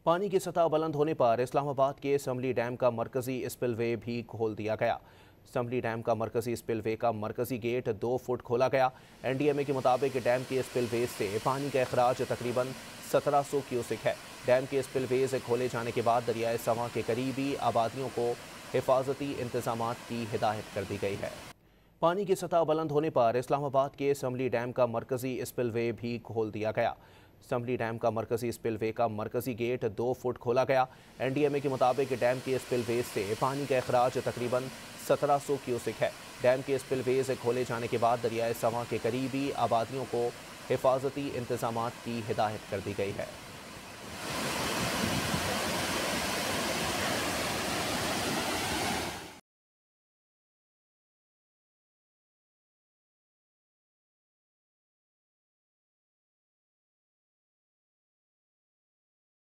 पानी की सतह बुलंद होने पर इस्लामाबाद के समली डैम का मरकजी स्पिलवे भी खोल दिया गया। समली डैम का मरकजी स्पिलवे का मरकजी गेट 2 फुट खोला गया। एनडीएमए के मुताबिक डैम के स्पिलवे से पानी का अखराज तकरीबन 1700 क्यूसिक है। डैम के स्पिलवे से खोले जाने के बाद दरियाए सवां के करीबी आबादियों को हिफाजती इंतजामात की हिदायत कर दी गई है। पानी की सतह बुलंद होने पर इस्लामाबाद के समली डैम का मरकजी स्पिलवे भी खोल दिया गया। समली डैम का मरकजी स्पिलवे का मरकजी गेट 2 फुट खोला गया। एनडीएमए के मुताबिक डैम के स्पिलवे से पानी का अखराज तकरीबन 1700 क्यूसिक है। डैम के स्पिलवे से खोले जाने के बाद दरियाए सवां के करीबी आबादियों को हिफाजती इंतजामात की हिदायत कर दी गई है।